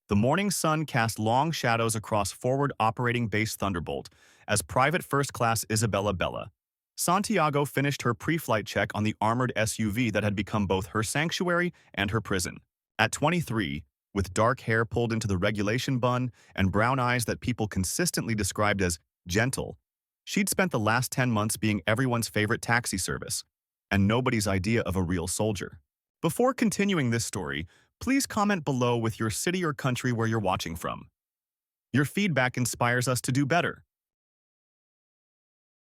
The morning sun cast long shadows across forward operating base Thunderbolt as Private First Class Isabella Bella Santiago finished her pre-flight check on the armored SUV that had become both her sanctuary and her prison. At 23, with dark hair pulled into the regulation bun and brown eyes that people consistently described as gentle, she'd spent the last 10 months being everyone's favorite taxi service and nobody's idea of a real soldier. Before continuing this story, please comment below with your city or country where you're watching from. Your feedback inspires us to do better.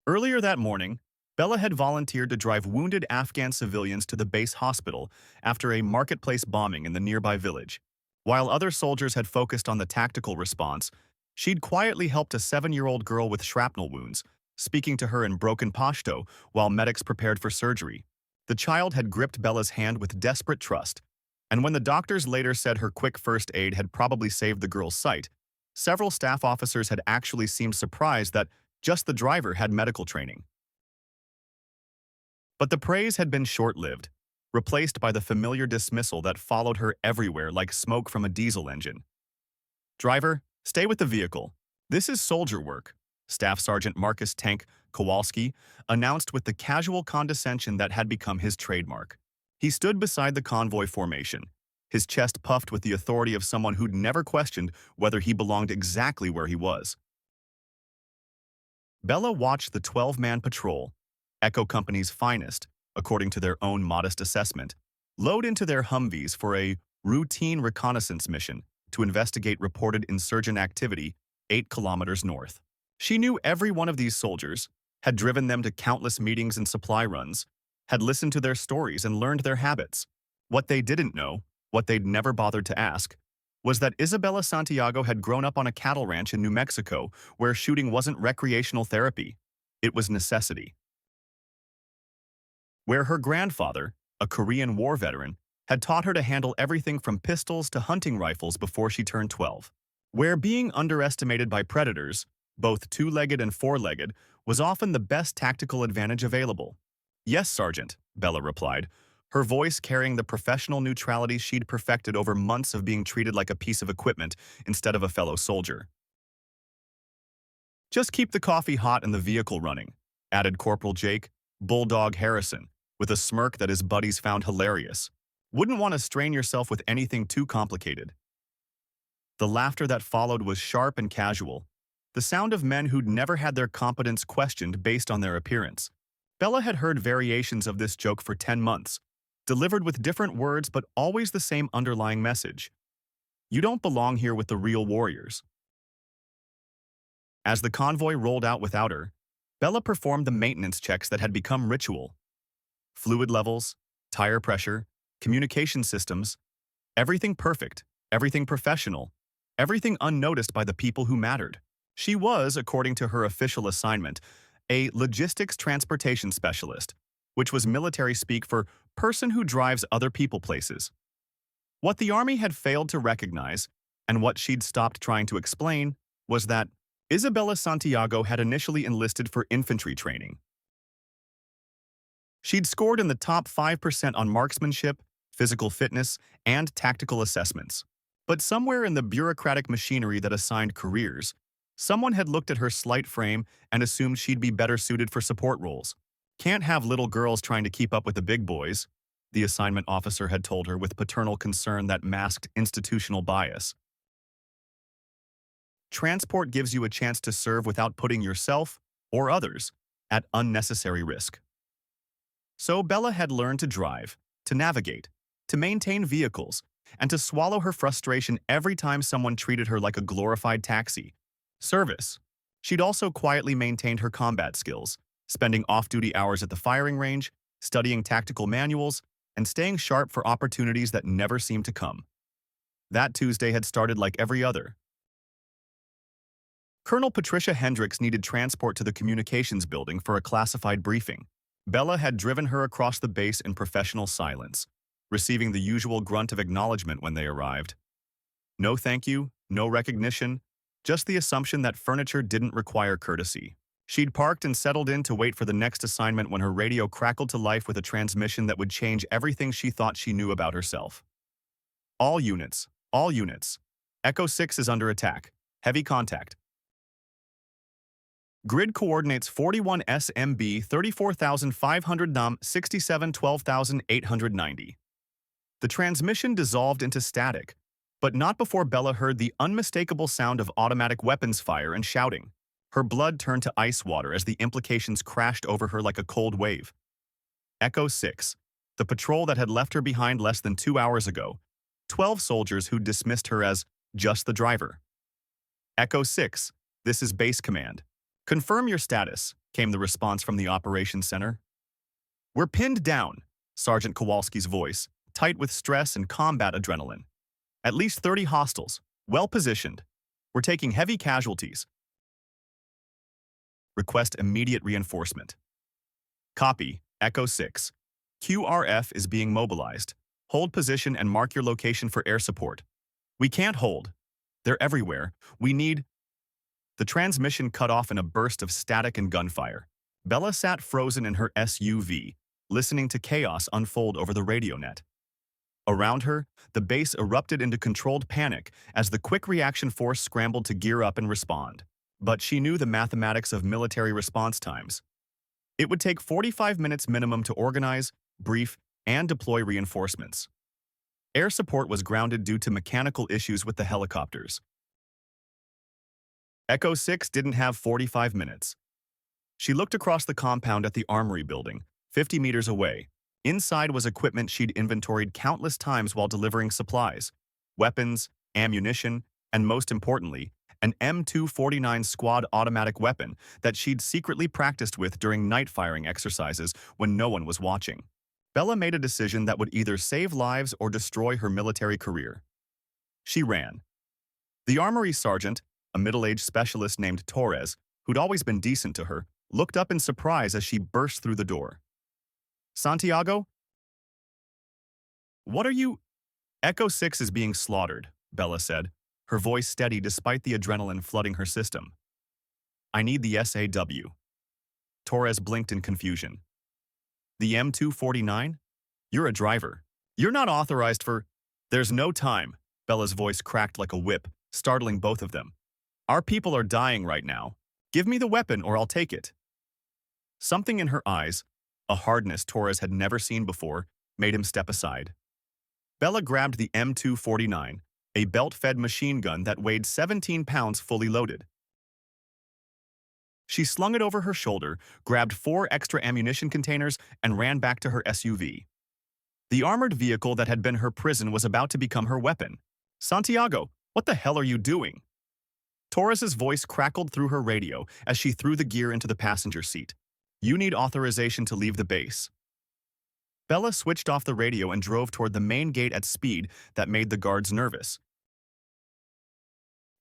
Earlier that morning, Bella had volunteered to drive wounded Afghan civilians to the base hospital after a marketplace bombing in the nearby village. While other soldiers had focused on the tactical response, she'd quietly helped a 7-year-old girl with shrapnel wounds, speaking to her in broken Pashto while medics prepared for surgery. The child had gripped Bella's hand with desperate trust, and when the doctors later said her quick first aid had probably saved the girl's sight, several staff officers had actually seemed surprised that just the driver had medical training. But the praise had been short-lived, replaced by the familiar dismissal that followed her everywhere like smoke from a diesel engine. "Driver, stay with the vehicle. This is soldier work," Staff Sergeant Marcus Tank Kowalski announced with the casual condescension that had become his trademark. He stood beside the convoy formation, his chest puffed with the authority of someone who'd never questioned whether he belonged exactly where he was. Bella watched the 12-man patrol, Echo Company's finest, according to their own modest assessment, load into their Humvees for a routine reconnaissance mission to investigate reported insurgent activity 8 kilometers north. She knew every one of these soldiers, had driven them to countless meetings and supply runs, had listened to their stories and learned their habits. What they didn't know, what they'd never bothered to ask, was that Isabella Santiago had grown up on a cattle ranch in New Mexico where shooting wasn't recreational therapy, it was necessity. Where her grandfather, a Korean War veteran, had taught her to handle everything from pistols to hunting rifles before she turned 12. Where being underestimated by predators, both two-legged and four-legged, was often the best tactical advantage available. "Yes, Sergeant," Bella replied, her voice carrying the professional neutrality she'd perfected over months of being treated like a piece of equipment instead of a fellow soldier. "Just keep the coffee hot and the vehicle running," added Corporal Jake Bulldog Harrison, with a smirk that his buddies found hilarious. "Wouldn't want to strain yourself with anything too complicated." The laughter that followed was sharp and casual, the sound of men who'd never had their competence questioned based on their appearance. Bella had heard variations of this joke for 10 months, delivered with different words but always the same underlying message. You don't belong here with the real warriors. As the convoy rolled out without her, Bella performed the maintenance checks that had become ritual. Fluid levels, tire pressure, communication systems, everything perfect, everything professional, everything unnoticed by the people who mattered. She was, according to her official assignment, a logistics transportation specialist, which was military speak for person who drives other people places. What the Army had failed to recognize, and what she'd stopped trying to explain, was that Isabella Santiago had initially enlisted for infantry training. She'd scored in the top 5% on marksmanship, physical fitness, and tactical assessments. But somewhere in the bureaucratic machinery that assigned careers, someone had looked at her slight frame and assumed she'd be better suited for support roles. "Can't have little girls trying to keep up with the big boys," the assignment officer had told her with paternal concern that masked institutional bias. "Transport gives you a chance to serve without putting yourself, or others, at unnecessary risk." So Bella had learned to drive, to navigate, to maintain vehicles, and to swallow her frustration every time someone treated her like a glorified taxi. Service. She'd also quietly maintained her combat skills, spending off-duty hours at the firing range, studying tactical manuals, and staying sharp for opportunities that never seemed to come. That Tuesday had started like every other. Colonel Patricia Hendricks needed transport to the communications building for a classified briefing. Bella had driven her across the base in professional silence, receiving the usual grunt of acknowledgement when they arrived. No thank you, no recognition, just the assumption that furniture didn't require courtesy. She'd parked and settled in to wait for the next assignment when her radio crackled to life with a transmission that would change everything she thought she knew about herself. All units, Echo 6 is under attack. Heavy contact. Grid coordinates 41 SMB 34,500 nm 67 12,890. The transmission dissolved into static, but not before Bella heard the unmistakable sound of automatic weapons fire and shouting. Her blood turned to ice water as the implications crashed over her like a cold wave. Echo 6, the patrol that had left her behind less than 2 hours ago. 12 soldiers who dismissed her as just the driver. Echo 6, this is base command. Confirm your status, came the response from the operations center. We're pinned down, Sergeant Kowalski's voice, tight with stress and combat adrenaline. At least 30 hostiles, well positioned. We're taking heavy casualties. Request immediate reinforcement. Copy, Echo 6. QRF is being mobilized. Hold position and mark your location for air support. We can't hold. They're everywhere. We need... The transmission cut off in a burst of static and gunfire. Bella sat frozen in her SUV, listening to chaos unfold over the radio net. Around her, the base erupted into controlled panic as the quick reaction force scrambled to gear up and respond. But she knew the mathematics of military response times. It would take 45 minutes minimum to organize, brief, and deploy reinforcements. Air support was grounded due to mechanical issues with the helicopters. Echo 6 didn't have 45 minutes. She looked across the compound at the armory building, 50 meters away. Inside was equipment she'd inventoried countless times while delivering supplies, weapons, ammunition, and most importantly, an M249 squad automatic weapon that she'd secretly practiced with during night firing exercises when no one was watching. Bella made a decision that would either save lives or destroy her military career. She ran. The armory sergeant, a middle-aged specialist named Torres, who'd always been decent to her, looked up in surprise as she burst through the door. Santiago? What are you? Echo 6 is being slaughtered, Bella said, her voice steady despite the adrenaline flooding her system. I need the SAW. Torres blinked in confusion. The M249? You're a driver. You're not authorized for... There's no time, Bella's voice cracked like a whip, startling both of them. Our people are dying right now. Give me the weapon or I'll take it. Something in her eyes, a hardness Torres had never seen before, made him step aside. Bella grabbed the M249, a belt-fed machine gun that weighed 17 pounds fully loaded. She slung it over her shoulder, grabbed 4 extra ammunition containers, and ran back to her SUV. The armored vehicle that had been her prison was about to become her weapon. Santiago, what the hell are you doing? Torres's voice crackled through her radio as she threw the gear into the passenger seat. You need authorization to leave the base. Bella switched off the radio and drove toward the main gate at speed that made the guards nervous.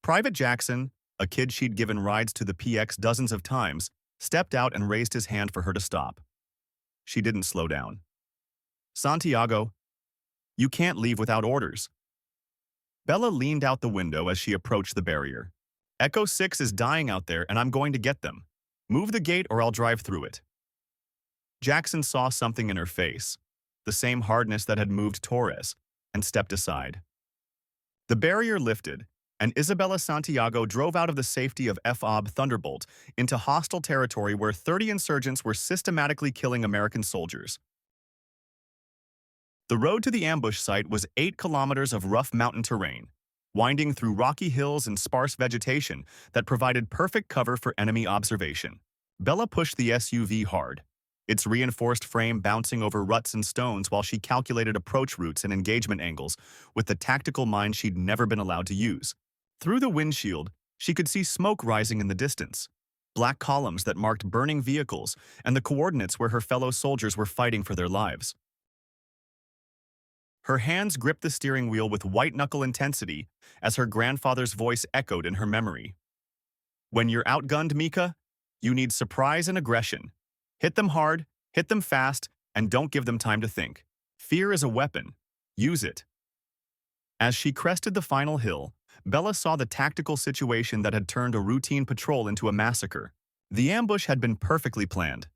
Private Jackson, a kid she'd given rides to the PX dozens of times, stepped out and raised his hand for her to stop. She didn't slow down. Santiago, you can't leave without orders. Bella leaned out the window as she approached the barrier. Echo 6 is dying out there and I'm going to get them. Move the gate or I'll drive through it. Jackson saw something in her face, the same hardness that had moved Torres, and stepped aside. The barrier lifted, and Isabella Santiago drove out of the safety of FOB Thunderbolt into hostile territory where 30 insurgents were systematically killing American soldiers. The road to the ambush site was 8 kilometers of rough mountain terrain, winding through rocky hills and sparse vegetation that provided perfect cover for enemy observation. Bella pushed the SUV hard, its reinforced frame bouncing over ruts and stones while she calculated approach routes and engagement angles with the tactical mind she'd never been allowed to use. Through the windshield, she could see smoke rising in the distance, black columns that marked burning vehicles and the coordinates where her fellow soldiers were fighting for their lives. Her hands gripped the steering wheel with white-knuckle intensity as her grandfather's voice echoed in her memory. When you're outgunned, Mika, you need surprise and aggression. Hit them hard, hit them fast, and don't give them time to think. Fear is a weapon. Use it. As she crested the final hill, Bella saw the tactical situation that had turned a routine patrol into a massacre. The ambush had been perfectly planned.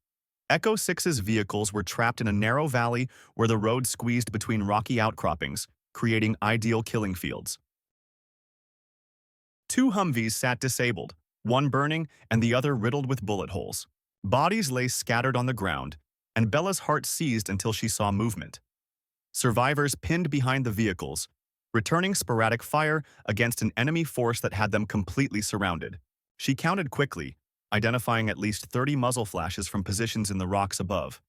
Echo 6's vehicles were trapped in a narrow valley where the road squeezed between rocky outcroppings, creating ideal killing fields. Two Humvees sat disabled, one burning and the other riddled with bullet holes. Bodies lay scattered on the ground, and Bella's heart seized until she saw movement. Survivors pinned behind the vehicles, returning sporadic fire against an enemy force that had them completely surrounded. She counted quickly, identifying at least 30 muzzle flashes from positions in the rocks above.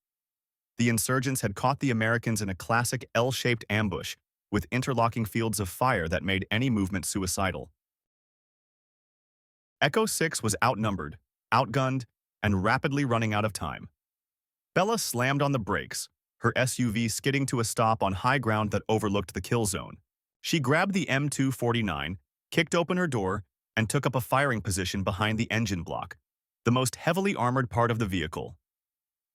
The insurgents had caught the Americans in a classic L-shaped ambush, with interlocking fields of fire that made any movement suicidal. Echo 6 was outnumbered, outgunned, and rapidly running out of time. Bella slammed on the brakes, her SUV skidding to a stop on high ground that overlooked the kill zone. She grabbed the M249, kicked open her door, and took up a firing position behind the engine block, the most heavily armored part of the vehicle.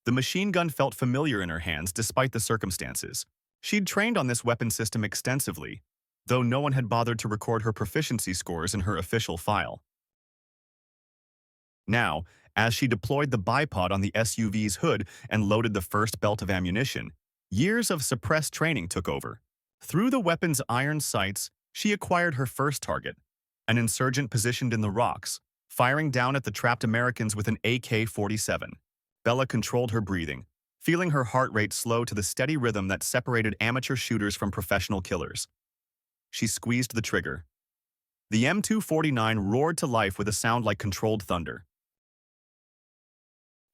The machine gun felt familiar in her hands despite the circumstances. She'd trained on this weapon system extensively, though no one had bothered to record her proficiency scores in her official file. Now, as she deployed the bipod on the SUV's hood and loaded the first belt of ammunition, years of suppressed training took over. Through the weapon's iron sights, she acquired her first target, an insurgent positioned in the rocks, firing down at the trapped Americans with an AK-47. Bella controlled her breathing, feeling her heart rate slow to the steady rhythm that separated amateur shooters from professional killers. She squeezed the trigger. The M249 roared to life with a sound like controlled thunder.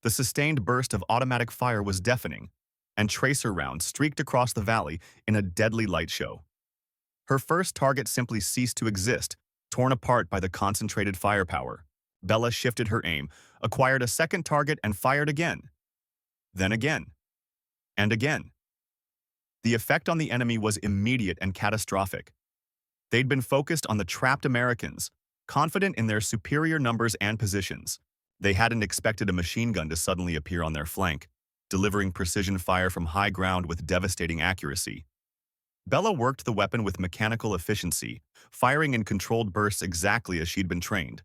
The sustained burst of automatic fire was deafening, and tracer rounds streaked across the valley in a deadly light show. Her first target simply ceased to exist, torn apart by the concentrated firepower. Bella shifted her aim, acquired a second target, and fired again. Then again. And again. The effect on the enemy was immediate and catastrophic. They'd been focused on the trapped Americans, confident in their superior numbers and positions. They hadn't expected a machine gun to suddenly appear on their flank, delivering precision fire from high ground with devastating accuracy. Bella worked the weapon with mechanical efficiency, firing in controlled bursts exactly as she'd been trained.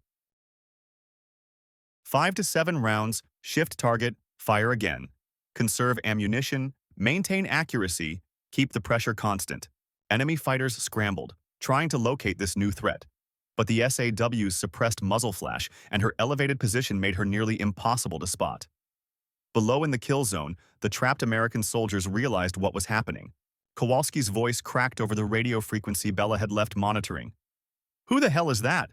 5 to 7 rounds, shift target, fire again. Conserve ammunition, maintain accuracy, keep the pressure constant. Enemy fighters scrambled, trying to locate this new threat. But the SAW's suppressed muzzle flash and her elevated position made her nearly impossible to spot. Below in the kill zone, the trapped American soldiers realized what was happening. Kowalski's voice cracked over the radio frequency Bella had left monitoring. "Who the hell is that?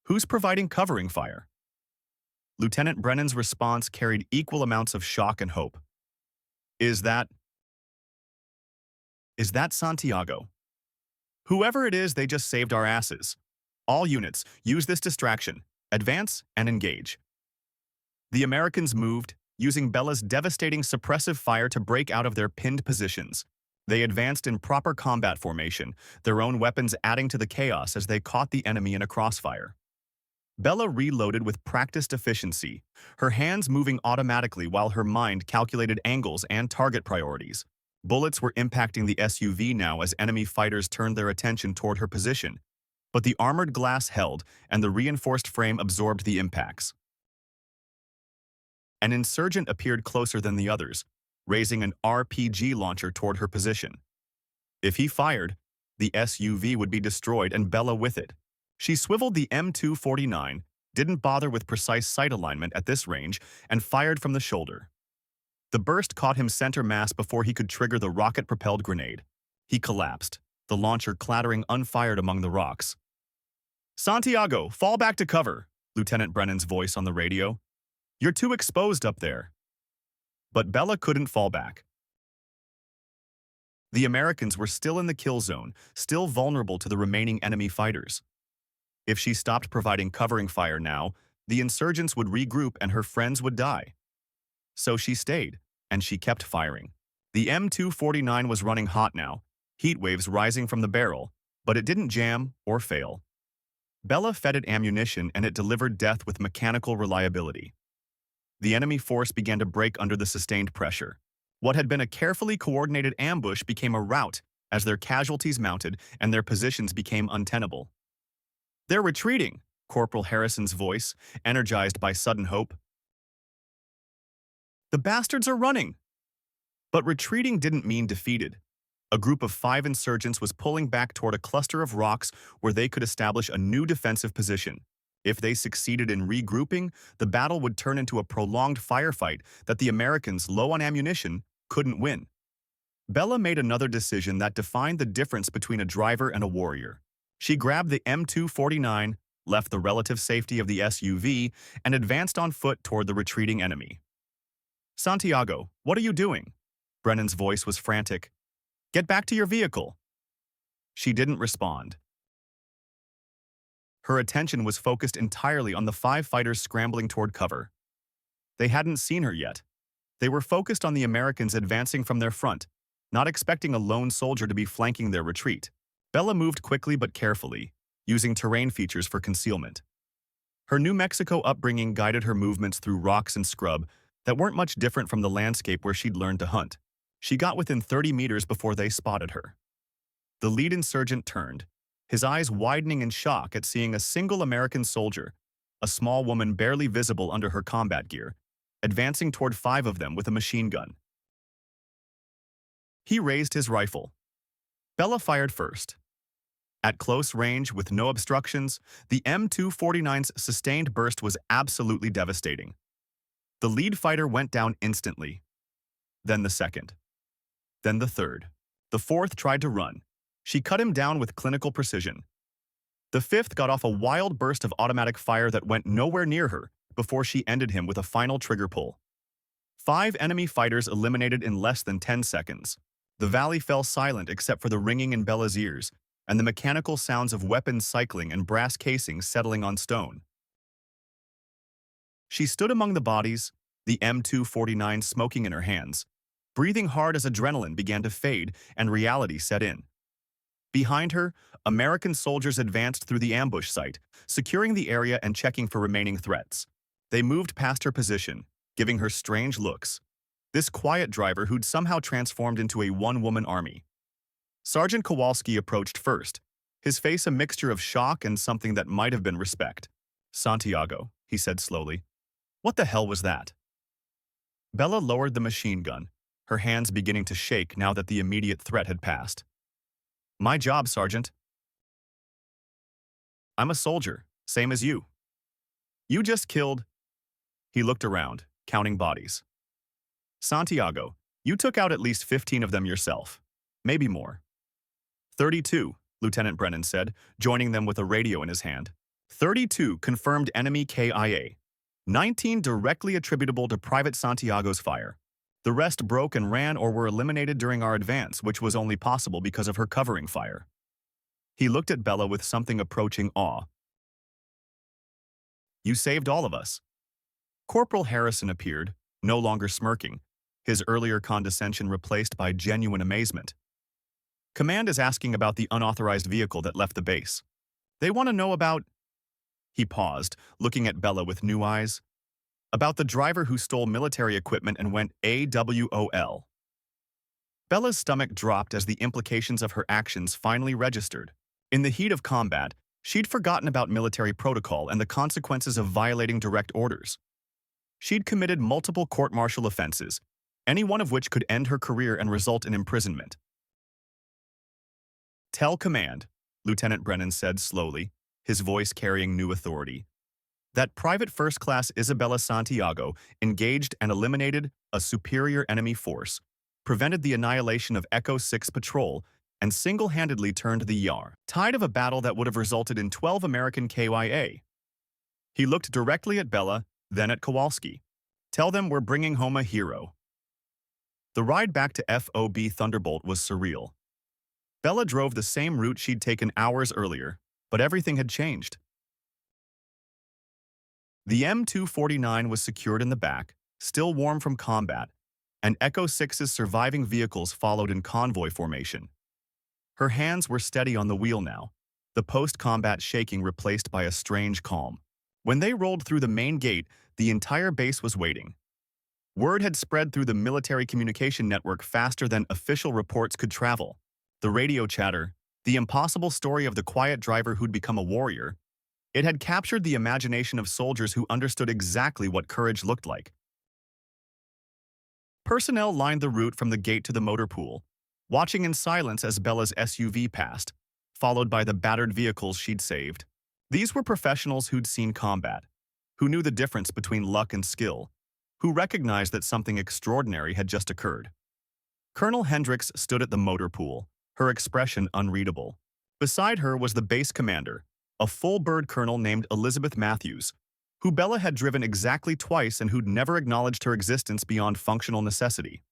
Who's providing covering fire?" Lieutenant Brennan's response carried equal amounts of shock and hope. Is that Santiago? Whoever it is, they just saved our asses. All units, use this distraction. Advance and engage." The Americans moved, using Bella's devastating suppressive fire to break out of their pinned positions. They advanced in proper combat formation, their own weapons adding to the chaos as they caught the enemy in a crossfire. Bella reloaded with practiced efficiency, her hands moving automatically while her mind calculated angles and target priorities. Bullets were impacting the SUV now as enemy fighters turned their attention toward her position, but the armored glass held and the reinforced frame absorbed the impacts. An insurgent appeared closer than the others, raising an RPG launcher toward her position. If he fired, the SUV would be destroyed and Bella with it. She swiveled the M249, didn't bother with precise sight alignment at this range, and fired from the shoulder. The burst caught him center mass before he could trigger the rocket-propelled grenade. He collapsed, the launcher clattering unfired among the rocks. "Santiago, fall back to cover," Lieutenant Brennan's voice on the radio. "You're too exposed up there." But Bella couldn't fall back. The Americans were still in the kill zone, still vulnerable to the remaining enemy fighters. If she stopped providing covering fire now, the insurgents would regroup and her friends would die. So she stayed, and she kept firing. The M249 was running hot now, heat waves rising from the barrel, but it didn't jam or fail. Bella fed it ammunition and it delivered death with mechanical reliability. The enemy force began to break under the sustained pressure. What had been a carefully coordinated ambush became a rout as their casualties mounted and their positions became untenable. "They're retreating," Corporal Harrison's voice, energized by sudden hope. "The bastards are running!" But retreating didn't mean defeated. A group of 5 insurgents was pulling back toward a cluster of rocks where they could establish a new defensive position. If they succeeded in regrouping, the battle would turn into a prolonged firefight that the Americans, low on ammunition, couldn't win. Bella made another decision that defined the difference between a driver and a warrior. She grabbed the M249, left the relative safety of the SUV, and advanced on foot toward the retreating enemy. "Santiago, what are you doing?" Brennan's voice was frantic. "Get back to your vehicle." She didn't respond. Her attention was focused entirely on the 5 fighters scrambling toward cover. They hadn't seen her yet. They were focused on the Americans advancing from their front, not expecting a lone soldier to be flanking their retreat. Bella moved quickly but carefully, using terrain features for concealment. Her New Mexico upbringing guided her movements through rocks and scrub that weren't much different from the landscape where she'd learned to hunt. She got within 30 meters before they spotted her. The lead insurgent turned, his eyes widening in shock at seeing a single American soldier, a small woman barely visible under her combat gear, advancing toward 5 of them with a machine gun. He raised his rifle. Bella fired first. At close range, with no obstructions, the M249's sustained burst was absolutely devastating. The lead fighter went down instantly. Then the second. Then the third. The fourth tried to run. She cut him down with clinical precision. The fifth got off a wild burst of automatic fire that went nowhere near her before she ended him with a final trigger pull. 5 enemy fighters eliminated in less than 10 seconds. The valley fell silent except for the ringing in Bella's ears and the mechanical sounds of weapons cycling and brass casings settling on stone. She stood among the bodies, the M249 smoking in her hands, breathing hard as adrenaline began to fade and reality set in. Behind her, American soldiers advanced through the ambush site, securing the area and checking for remaining threats. They moved past her position, giving her strange looks. This quiet driver who'd somehow transformed into a one-woman army. Sergeant Kowalski approached first, his face a mixture of shock and something that might have been respect. "Santiago," he said slowly. "What the hell was that?" Bella lowered the machine gun, her hands beginning to shake now that the immediate threat had passed. "My job, Sergeant. I'm a soldier, same as you. You just killed—" He looked around, counting bodies. "Santiago, you took out at least 15 of them yourself. Maybe more." 32, Lieutenant Brennan said, joining them with a radio in his hand. 32 confirmed enemy KIA. 19 directly attributable to Private Santiago's fire. The rest broke and ran or were eliminated during our advance, which was only possible because of her covering fire. He looked at Bella with something approaching awe. "You saved all of us." Corporal Harrison appeared, no longer smirking, his earlier condescension replaced by genuine amazement. "Command is asking about the unauthorized vehicle that left the base. They want to know about—" He paused, looking at Bella with new eyes. "About the driver who stole military equipment and went AWOL." Bella's stomach dropped as the implications of her actions finally registered. In the heat of combat, she'd forgotten about military protocol and the consequences of violating direct orders. She'd committed multiple court-martial offenses, any one of which could end her career and result in imprisonment. "Tell Command," Lieutenant Brennan said slowly, his voice carrying new authority, "that Private First Class Isabella Santiago engaged and eliminated a superior enemy force, prevented the annihilation of Echo 6 patrol, and single-handedly turned the tide of a battle that would have resulted in 12 American KIA." He looked directly at Bella, then at Kowalski. "Tell them we're bringing home a hero." The ride back to FOB Thunderbolt was surreal. Bella drove the same route she'd taken hours earlier, but everything had changed. The M249 was secured in the back, still warm from combat, and Echo 6's surviving vehicles followed in convoy formation. Her hands were steady on the wheel now, the post-combat shaking replaced by a strange calm. When they rolled through the main gate, the entire base was waiting. Word had spread through the military communication network faster than official reports could travel. The radio chatter, the impossible story of the quiet driver who'd become a warrior, it had captured the imagination of soldiers who understood exactly what courage looked like. Personnel lined the route from the gate to the motor pool, watching in silence as Bella's SUV passed, followed by the battered vehicles she'd saved. These were professionals who'd seen combat, who knew the difference between luck and skill, who recognized that something extraordinary had just occurred. Colonel Hendricks stood at the motor pool, her expression unreadable. Beside her was the base commander, a full-bird colonel named Elizabeth Matthews, who Bella had driven exactly twice and who'd never acknowledged her existence beyond functional necessity.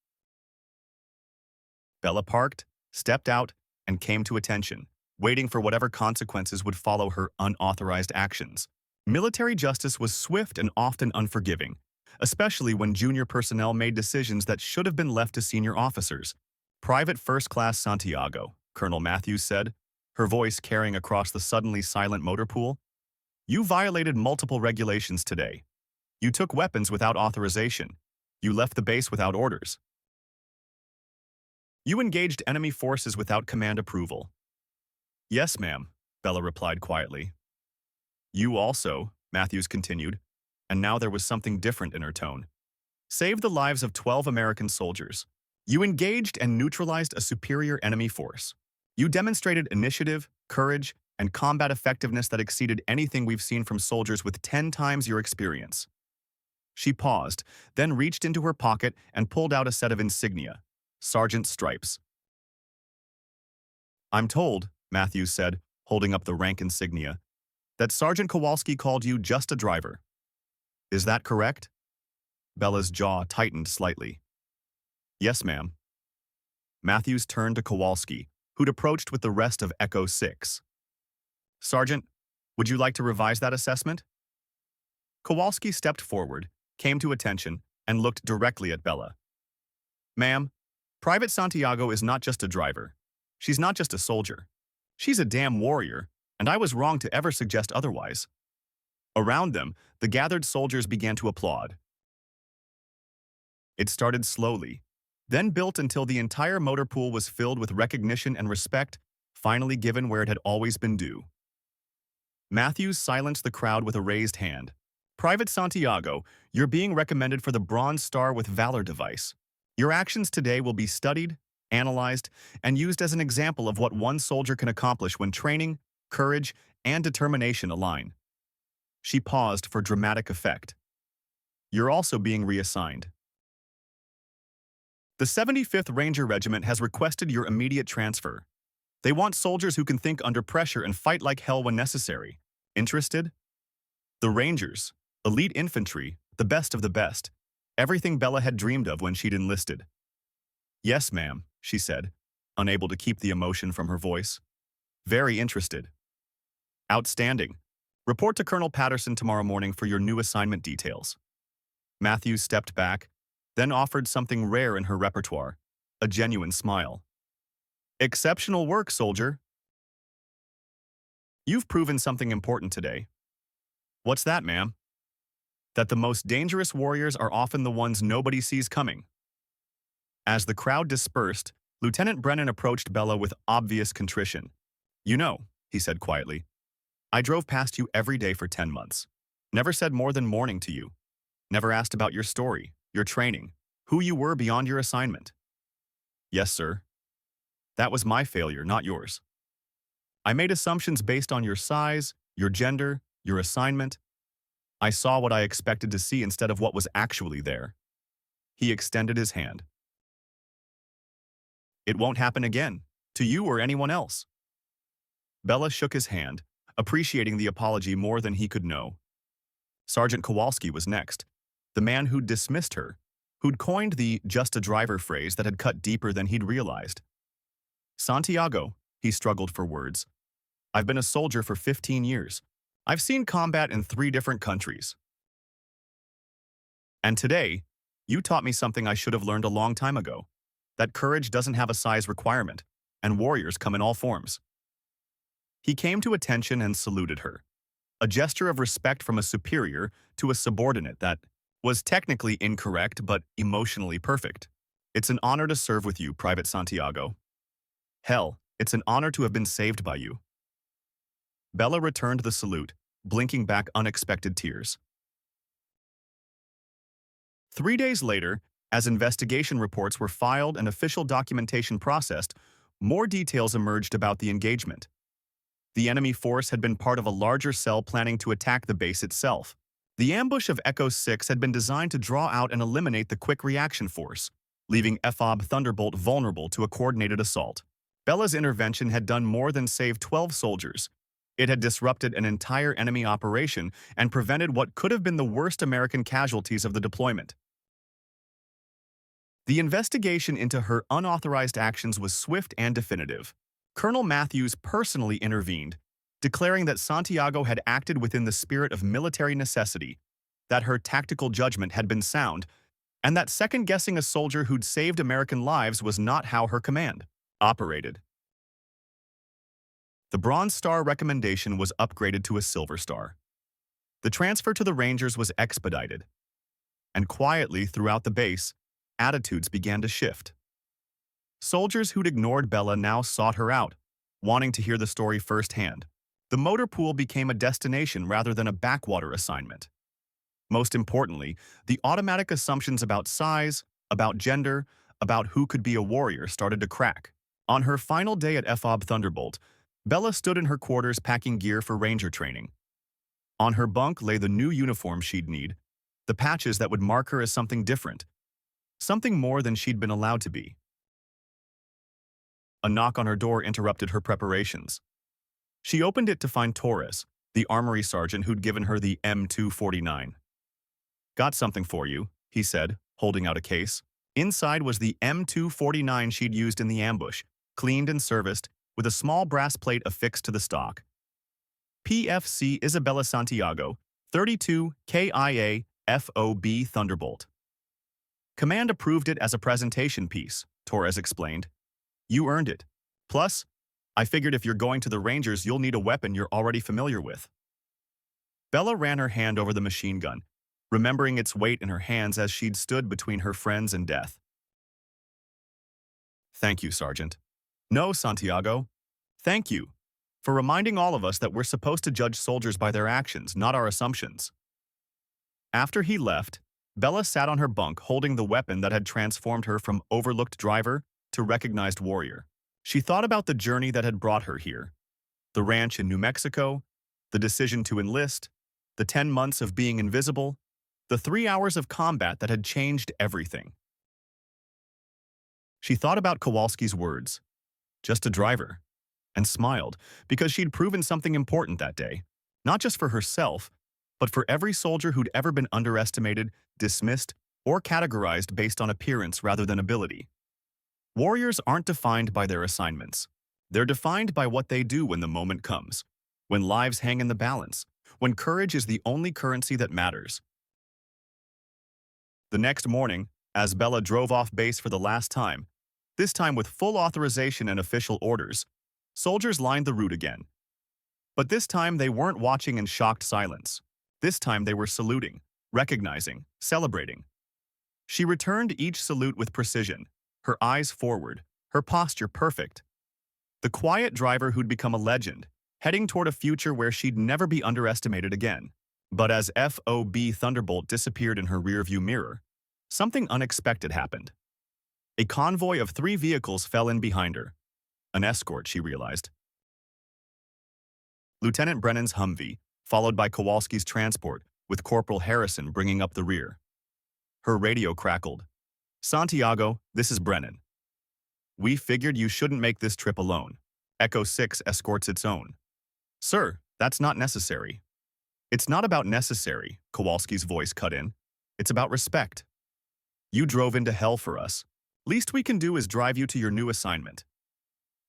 Bella parked, stepped out, and came to attention, waiting for whatever consequences would follow her unauthorized actions. Military justice was swift and often unforgiving, especially when junior personnel made decisions that should have been left to senior officers. Private First Class Santiago, Colonel Matthews said, her voice carrying across the suddenly silent motor pool. You violated multiple regulations today. You took weapons without authorization. You left the base without orders. You engaged enemy forces without command approval. Yes, ma'am, Bella replied quietly. You also, Matthews continued, and now there was something different in her tone. Saved the lives of 12 American soldiers. You engaged and neutralized a superior enemy force. You demonstrated initiative, courage, and combat effectiveness that exceeded anything we've seen from soldiers with 10 times your experience. She paused, then reached into her pocket and pulled out a set of insignia, Sergeant's stripes. I'm told, Matthews said, holding up the rank insignia, that Sergeant Kowalski called you just a driver. Is that correct? Bella's jaw tightened slightly. Yes, ma'am. Matthews turned to Kowalski, who'd approached with the rest of Echo 6. Sergeant, would you like to revise that assessment? Kowalski stepped forward, came to attention, and looked directly at Bella. Ma'am, Private Santiago is not just a driver. She's not just a soldier. She's a damn warrior, and I was wrong to ever suggest otherwise. Around them, the gathered soldiers began to applaud. It started slowly, then built until the entire motor pool was filled with recognition and respect, finally given where it had always been due. Matthews silenced the crowd with a raised hand. Private Santiago, you're being recommended for the Bronze Star with Valor device. Your actions today will be studied, analyzed, and used as an example of what one soldier can accomplish when training, courage, and determination align. She paused for dramatic effect. You're also being reassigned. The 75th Ranger Regiment has requested your immediate transfer. They want soldiers who can think under pressure and fight like hell when necessary. Interested? The Rangers, elite infantry, the best of the best. Everything Bella had dreamed of when she'd enlisted. Yes, ma'am, she said, unable to keep the emotion from her voice. Very interested. Outstanding. Report to Colonel Patterson tomorrow morning for your new assignment details. Matthews stepped back, then offered something rare in her repertoire, a genuine smile. Exceptional work, soldier. You've proven something important today. What's that, ma'am? That the most dangerous warriors are often the ones nobody sees coming. As the crowd dispersed, Lieutenant Brennan approached Bella with obvious contrition. You know, he said quietly, I drove past you every day for 10 months. Never said more than morning to you. Never asked about your story, your training, who you were beyond your assignment. Yes, sir. That was my failure, not yours. I made assumptions based on your size, your gender, your assignment. I saw what I expected to see instead of what was actually there. He extended his hand. It won't happen again, to you or anyone else. Bella shook his hand, appreciating the apology more than he could know. Sergeant Kowalski was next, the man who'd dismissed her, who'd coined the just a driver phrase that had cut deeper than he'd realized. Santiago, he struggled for words. I've been a soldier for 15 years. I've seen combat in 3 different countries. And today, you taught me something I should have learned a long time ago, that courage doesn't have a size requirement, and warriors come in all forms. He came to attention and saluted her, a gesture of respect from a superior to a subordinate that was technically incorrect but emotionally perfect. It's an honor to serve with you, Private Santiago. Hell, it's an honor to have been saved by you. Bella returned the salute, blinking back unexpected tears. 3 days later, As investigation reports were filed and official documentation processed, more details emerged about the engagement. The enemy force had been part of a larger cell planning to attack the base itself. The ambush of Echo 6 had been designed to draw out and eliminate the quick reaction force, leaving FOB Thunderbolt vulnerable to a coordinated assault. Bella's intervention had done more than save 12 soldiers. It had disrupted an entire enemy operation and prevented what could have been the worst American casualties of the deployment. The investigation into her unauthorized actions was swift and definitive. Colonel Matthews personally intervened, declaring that Santiago had acted within the spirit of military necessity, that her tactical judgment had been sound, and that second-guessing a soldier who'd saved American lives was not how her command operated. The Bronze Star recommendation was upgraded to a Silver Star. The transfer to the Rangers was expedited, and quietly throughout the base, attitudes began to shift. Soldiers who'd ignored Bella now sought her out, wanting to hear the story firsthand. The motor pool became a destination rather than a backwater assignment. Most importantly, the automatic assumptions about size, about gender, about who could be a warrior started to crack. On her final day at FOB Thunderbolt, Bella stood in her quarters packing gear for Ranger training. On her bunk lay the new uniform she'd need, the patches that would mark her as something different, something more than she'd been allowed to be. A knock on her door interrupted her preparations. She opened it to find Torres, the armory sergeant who'd given her the M249. "Got something for you," he said, holding out a case. Inside was the M249 she'd used in the ambush, cleaned and serviced, with a small brass plate affixed to the stock. PFC Isabella Santiago, 32 KIA FOB Thunderbolt. Command approved it as a presentation piece, Torres explained. "You earned it. Plus, I figured if you're going to the Rangers, you'll need a weapon you're already familiar with." Bella ran her hand over the machine gun, remembering its weight in her hands as she'd stood between her friends and death. "Thank you, Sergeant." "No, Santiago. Thank you for reminding all of us that we're supposed to judge soldiers by their actions, not our assumptions." After he left, Bella sat on her bunk holding the weapon that had transformed her from overlooked driver to recognized warrior. She thought about the journey that had brought her here, the ranch in New Mexico, the decision to enlist, the 10 months of being invisible, the 3 hours of combat that had changed everything. She thought about Kowalski's words, "Just a driver," and smiled because she'd proven something important that day, not just for herself, but for every soldier who'd ever been underestimated, dismissed, or categorized based on appearance rather than ability. Warriors aren't defined by their assignments. They're defined by what they do when the moment comes, when lives hang in the balance, when courage is the only currency that matters. The next morning, as Bella drove off base for the last time, this time with full authorization and official orders, soldiers lined the route again. But this time they weren't watching in shocked silence. This time they were saluting, recognizing, celebrating. She returned each salute with precision, her eyes forward, her posture perfect. The quiet driver who'd become a legend, heading toward a future where she'd never be underestimated again. But as FOB Thunderbolt disappeared in her rearview mirror, something unexpected happened. A convoy of 3 vehicles fell in behind her. An escort, she realized. Lieutenant Brennan's Humvee, followed by Kowalski's transport, with Corporal Harrison bringing up the rear. Her radio crackled. "Santiago, this is Brennan. We figured you shouldn't make this trip alone. Echo 6 escorts its own." "Sir, that's not necessary." "It's not about necessary," Kowalski's voice cut in. "It's about respect. You drove into hell for us. Least we can do is drive you to your new assignment."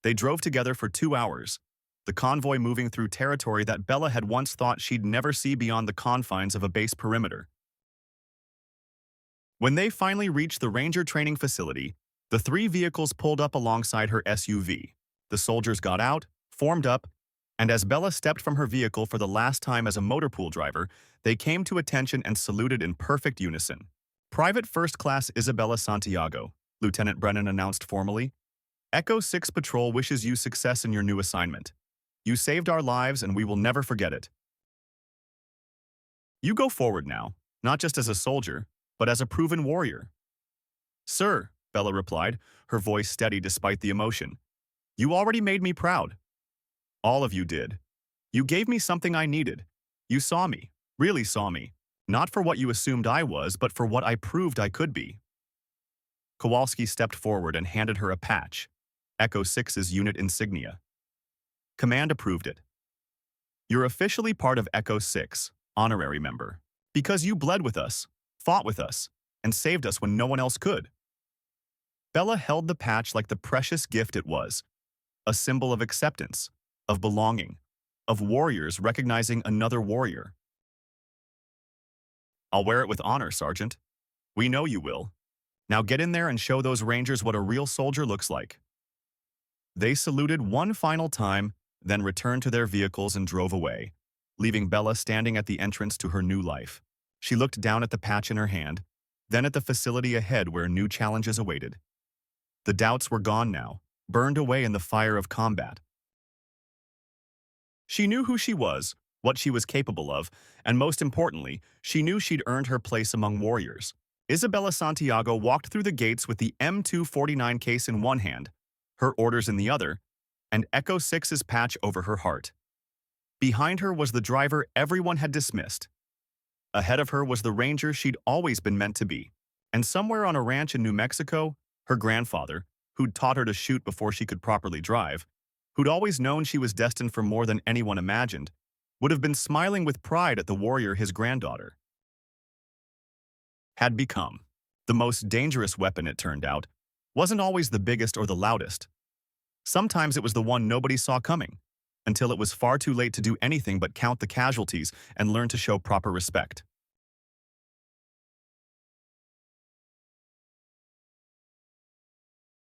They drove together for 2 hours, the convoy moving through territory that Bella had once thought she'd never see beyond the confines of a base perimeter. When they finally reached the Ranger training facility, the 3 vehicles pulled up alongside her SUV. The soldiers got out, formed up, and as Bella stepped from her vehicle for the last time as a motor pool driver, they came to attention and saluted in perfect unison. "Private First Class Isabella Santiago," Lieutenant Brennan announced formally. "Echo 6 Patrol wishes you success in your new assignment. You saved our lives and we will never forget it. You go forward now, not just as a soldier, but as a proven warrior." Sir, Bella replied, her voice steady despite the emotion. You already made me proud. All of you did. You gave me something I needed. You saw me, really saw me. Not for what you assumed I was, but for what I proved I could be. Kowalski stepped forward and handed her a patch, Echo 6's unit insignia. Command approved it. You're officially part of Echo 6, honorary member. Because you bled with us, fought with us, and saved us when no one else could. Bella held the patch like the precious gift it was, a symbol of acceptance, of belonging, of warriors recognizing another warrior. I'll wear it with honor, Sergeant. We know you will. Now get in there and show those Rangers what a real soldier looks like. They saluted one final time, then returned to their vehicles and drove away, leaving Bella standing at the entrance to her new life. She looked down at the patch in her hand, then at the facility ahead where new challenges awaited. The doubts were gone now, burned away in the fire of combat. She knew who she was, what she was capable of, and most importantly, she knew she'd earned her place among warriors. Isabella Santiago walked through the gates with the M249 case in one hand, her orders in the other, and Echo 6's patch over her heart. Behind her was the driver everyone had dismissed. Ahead of her was the ranger she'd always been meant to be. And somewhere on a ranch in New Mexico, her grandfather, who'd taught her to shoot before she could properly drive, who'd always known she was destined for more than anyone imagined, would have been smiling with pride at the warrior his granddaughter had become. The most dangerous weapon, it turned out, wasn't always the biggest or the loudest. Sometimes it was the one nobody saw coming, until it was far too late to do anything but count the casualties and learn to show proper respect.